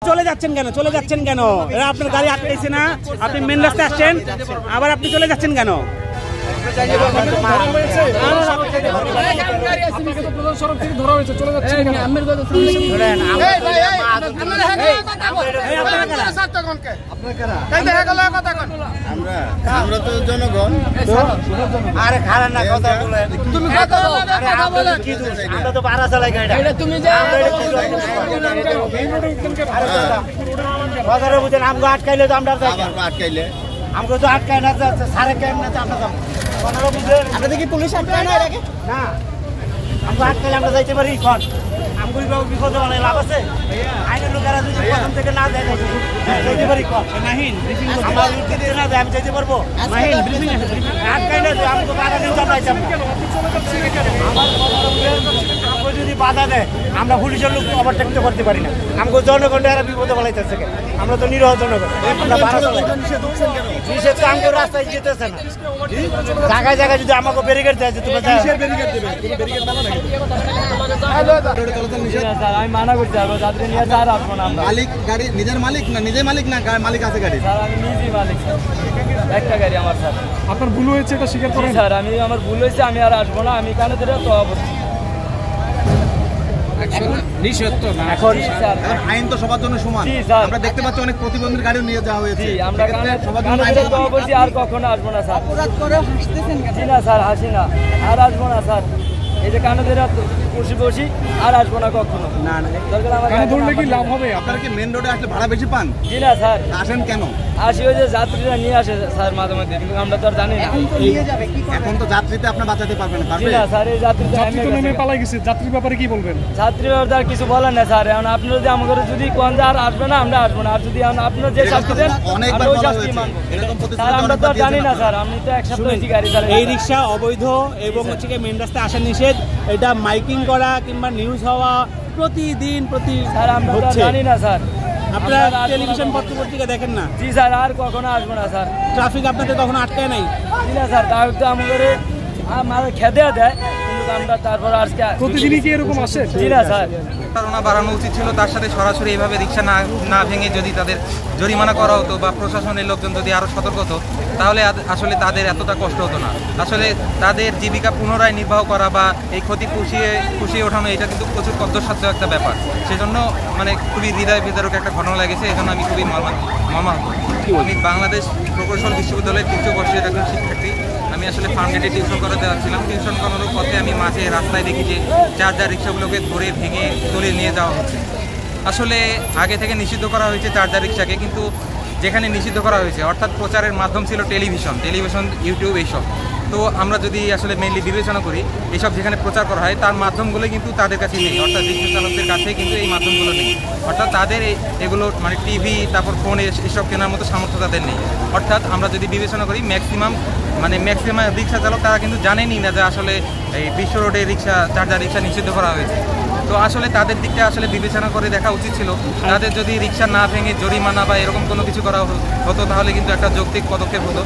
চলে যাচ্ছেন কেন? চলে যাচ্ছেন কেন? এরা আপনার গাড়ি আটকাইছে না? আপনি মেন রাস্তায় আসছেন, আবার আপনি চলে যাচ্ছেন কেন? আমরা তো জনগণ। আরে খারাপ না কথা বলে তুমি কথা বলে কি দোষ? আমরা তো বাড়া চালাই গাড়িটা তুমি যে বাজারে বুঝেন আমগো আটকাইলে তো আমরা আটকাইলে আমগো তো আটকাই না সারে কেন না আমরা যাব কথাটা বুঝেন। আপনাদের কি পুলিশ আটকায় না এটাকে? না আমগো আটকাইলে আমরা যাইতে পারি কোন আমগো বিপদে অনেক লাভ আছে। আইনের লোকেরা যদি প্রথম থেকে না যায় যাইতে পারি কোন নাহিন ব্রিফিং আমার উঠতে না যায় আমি যাইতে পারবো নাহিন ব্রিফিং আছে আটকাইলে তো আমগো বাধা দিতে যাইতাম না। আমার কথাটা বুঝেন আমগো যদি বাধা দেয় আমরা পুলিশের লোক ওভারটেক করতে পারি না। আমগো জনগণের এরা বিপদে ফেলাইতেছে আমরা তো নিরহ জনগণ। আমরা বাড়া চালাই নিষেধ কাম করে রাস্তায় যেতেছে না। জায়গায় জায়গায় যদি আমাকে ব্যারিকেড দেয় যে তুমি আমি মানা করছি যাত্রী নিয়ে স্যার আসবো না। মালিক গাড়ি নিজের মালিক না নিজে মালিক না মালিক আছে গাড়ি? স্যার আমি নিজেই মালিক স্যার, একটা গাড়ি আমার স্যার। আপনার ভুল হয়েছে এটা স্বীকার করেন? স্যার আমি আমার ভুল হয়েছে, আমি আর আসবো না। আমি কানে ধরে তো এখন আইন তো সবার জন্য সমান। জি, স্যার। আমরা দেখতে পাচ্ছি অনেক প্রতিবন্ধীর গাড়িও নিয়ে যাওয়া হয়েছে। আমরা সবার জন্য কানে ধরে তো বলছি আর কখনো আসবো না স্যার। জি না স্যার, হাসি না, আর আসবো না স্যার। এই যে কানে ধরে বসি আর আসবো না কখনো। না না দরকার আমার কানে ধরলে কি লাভ হবে? আপনারা কি মেন রোডে আসলে ভাড়া বেশি পান? জি না স্যার, আসেন কেন? আসি ওই যে যাত্রীরা নিয়ে আসে স্যার মাঝে মধ্যে, কিন্তু আমরা তো আর জানি না। এখন তো যাত্রীতে আপনার বাঁচাতে পারবেন না। জি না স্যার, এই যাত্রী তো নেমে পালাই গেছে, যাত্রীর ব্যাপারে কি বলবেন? ছাত্রী আর কিছু বলেন না স্যার। এখন আপনি যদি আমাদের যদি কোন যে আর আসবে না আমরা আসবো না, আর যদি আপনার যে শাস্তি দেন অনেকবার আমরা ওই বলা শাস্তি হয়েছে। মানবো। এরকম স্যার আমরা তো আর জানি না স্যার, আমি তো এক সপ্তাহ হয়েছি গাড়ি চালাই। এই রিক্সা অবৈধ এবং হচ্ছে কি মেন রাস্তায় আসা নিষেধ, এটা মাইকিং করা কিংবা নিউজ হওয়া প্রতিদিন স্যার আমরা তো আর হচ্ছে। জানি না স্যার। আপনারা আমরা আর টেলিভিশন পত্র পত্রিকা দেখেন না? জি স্যার, আর কখনো আসবো না স্যার। ট্রাফিক আপনাদের কখনো আটকায় নাই? জি না স্যার, তাও তো আমাদের খেতে দেয়, কিন্তু আমরা তারপর আজকে প্রতিদিনই কি এরকম আসে? জি না স্যার। প্রতারণা বাড়ানো উচিত ছিল, তার সাথে সরাসরি এইভাবে রিক্সা না ভেঙে যদি তাদের জরিমানা করা হতো বা প্রশাসনের লোকজন যদি আরও সতর্ক হতো, তাহলে আসলে তাদের এতটা কষ্ট হতো না। আসলে তাদের জীবিকা পুনরায় নির্বাহ করা বা এই ক্ষতি পুষিয়ে ওঠানো, এটা কিন্তু প্রচুর কষ্টসাধ্য একটা ব্যাপার। সেজন্য মানে খুবই হৃদয় বিদারক একটা ঘটনা লেগেছে। এই জন্য আমি খুবই মর্মাহত। আমি বাংলাদেশ প্রকৌশল বিশ্ববিদ্যালয়ের তৃতীয় বর্ষের একজন শিক্ষার্থী। আমি আসলে ফার্মগেটে টিউশন করাতে যাচ্ছিলাম। টিউশন করানোর পথে আমি মাঝে রাস্তায় দেখি যে চার্জার রিক্সাগুলোকে ধরে ভেঙে তুলে নিয়ে যাওয়া হচ্ছে। আসলে আগে থেকে নিষিদ্ধ করা হয়েছে চার্জার রিক্সাকে, কিন্তু যেখানে নিষিদ্ধ করা হয়েছে অর্থাৎ প্রচারের মাধ্যম ছিল টেলিভিশন, ইউটিউব এইসব। তো আমরা যদি আসলে মেইনলি বিবেচনা করি, এইসব যেখানে প্রচার করা হয় তার মাধ্যমগুলো কিন্তু তাদের কাছে নেই, অর্থাৎ রিক্সা চালকদের কাছে কিন্তু এই মাধ্যমগুলো নেই। অর্থাৎ তাদের এগুলো মানে টিভি তারপর ফোন এসব কেনার মতো সামর্থ্য তাদের নেই। অর্থাৎ আমরা যদি বিবেচনা করি ম্যাক্সিমাম রিক্সা চালক তারা কিন্তু জানেনই না যে আসলে এই বিশ্ব রোডে চার্জার রিক্সা নিষিদ্ধ করা হয়েছে। তো আসলে তাদের দিকটা আসলে বিবেচনা করে দেখা উচিত ছিল। তাদের যদি রিক্সা না ভেঙে জরিমানা বা এরকম কোনো কিছু করা হতো, তাহলে কিন্তু একটা যৌক্তিক পদক্ষেপ হতো।